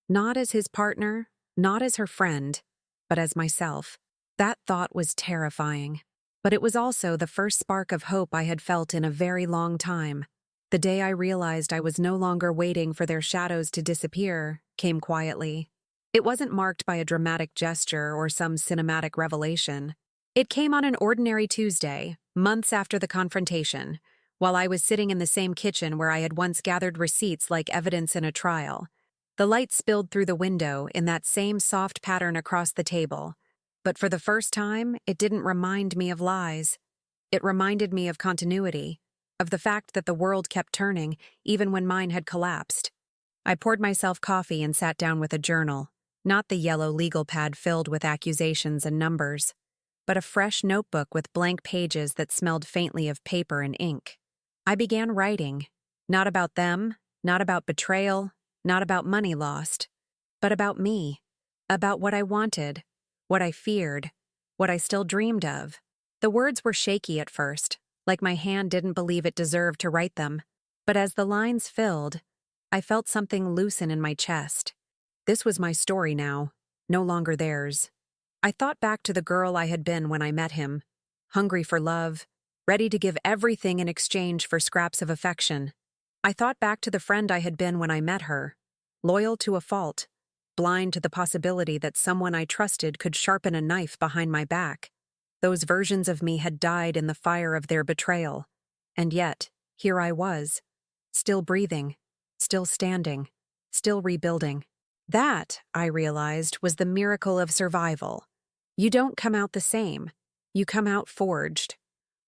S1: Not as his partner, not as her friend, but as myself. That thought was terrifying. But it was also the first spark of hope I had felt in a very long time. The day I realized I was no longer waiting for their shadows to disappear came quietly. It wasn't marked by a dramatic gesture or some cinematic revelation. It came on an ordinary Tuesday, months after the confrontation, while I was sitting in the same kitchen where I had once gathered receipts like evidence in a trial. The light spilled through the window in that same soft pattern across the table. But for the first time, it didn't remind me of lies. It reminded me of continuity, of the fact that the world kept turning, even when mine had collapsed. I poured myself coffee and sat down with a journal, not the yellow legal pad filled with accusations and numbers, but a fresh notebook with blank pages that smelled faintly of paper and ink. I began writing, not about them, not about betrayal, not about money lost, but about me, about what I wanted, what I feared, what I still dreamed of. The words were shaky at first, like my hand didn't believe it deserved to write them. But as the lines filled, I felt something loosen in my chest. This was my story now, no longer theirs. I thought back to the girl I had been when I met him, hungry for love, ready to give everything in exchange for scraps of affection. I thought back to the friend I had been when I met her, loyal to a fault, blind to the possibility that someone I trusted could sharpen a knife behind my back. Those versions of me had died in the fire of their betrayal. And yet, here I was, still breathing, still standing, still rebuilding. That, I realized, was the miracle of survival. You don't come out the same. You come out forged.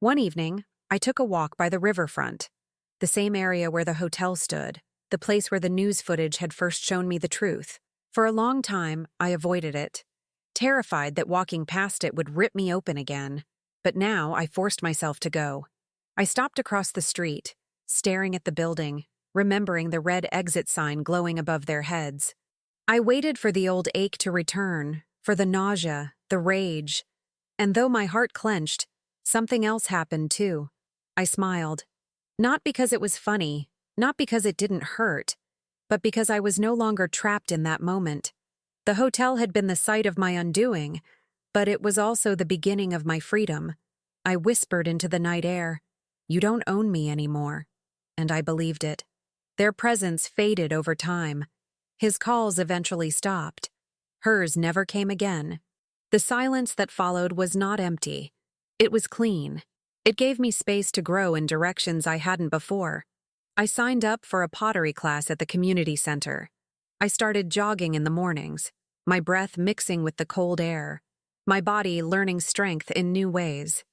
S1: One evening, I took a walk by the riverfront, the same area where the hotel stood, the place where the news footage had first shown me the truth. For a long time, I avoided it, terrified that walking past it would rip me open again. But now I forced myself to go. I stopped across the street, staring at the building, remembering the red exit sign glowing above their heads. I waited for the old ache to return, for the nausea, the rage. And though my heart clenched, something else happened too. I smiled. Not because it was funny, not because it didn't hurt, but because I was no longer trapped in that moment. The hotel had been the site of my undoing, but it was also the beginning of my freedom. I whispered into the night air, "You don't own me anymore." And I believed it. Their presence faded over time. His calls eventually stopped. Hers never came again. The silence that followed was not empty. It was clean. It gave me space to grow in directions I hadn't before. I signed up for a pottery class at the community center. I started jogging in the mornings, my breath mixing with the cold air, my body learning strength in new ways.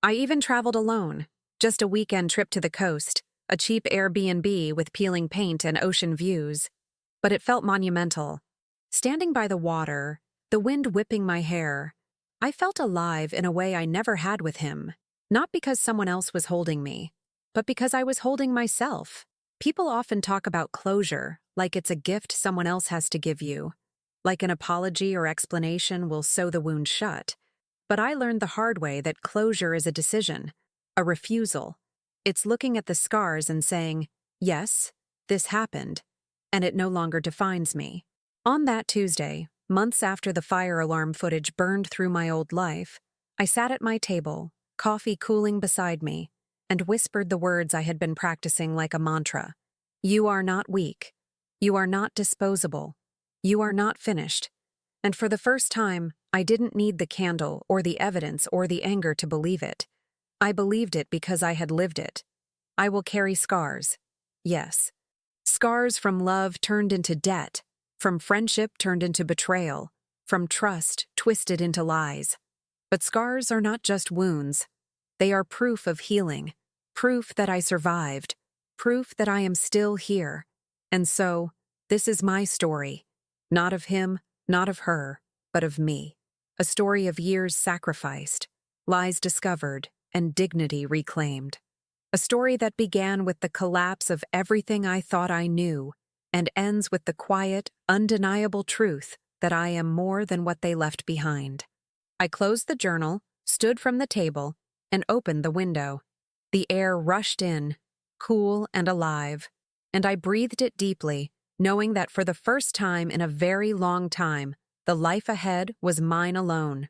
S1: I even traveled alone, just a weekend trip to the coast, a cheap Airbnb with peeling paint and ocean views. But it felt monumental. Standing by the water, the wind whipping my hair, I felt alive in a way I never had with him. Not because someone else was holding me, but because I was holding myself. People often talk about closure, like it's a gift someone else has to give you. Like an apology or explanation will sew the wound shut. But I learned the hard way that closure is a decision, a refusal. It's looking at the scars and saying, yes, this happened, and it no longer defines me. On that Tuesday, months after the fire alarm footage burned through my old life, I sat at my table, coffee cooling beside me, and whispered the words I had been practicing like a mantra. You are not weak. You are not disposable. You are not finished. And for the first time, I didn't need the candle or the evidence or the anger to believe it. I believed it because I had lived it. I will carry scars. Yes. Scars from love turned into debt, from friendship turned into betrayal, from trust twisted into lies. But scars are not just wounds. They are proof of healing, proof that I survived, proof that I am still here. And so, this is my story. Not of him, not of her, but of me. A story of years sacrificed, lies discovered, and dignity reclaimed. A story that began with the collapse of everything I thought I knew and ends with the quiet, undeniable truth that I am more than what they left behind. I closed the journal, stood from the table, and opened the window. The air rushed in, cool and alive, and I breathed it deeply, knowing that for the first time in a very long time, the life ahead was mine alone.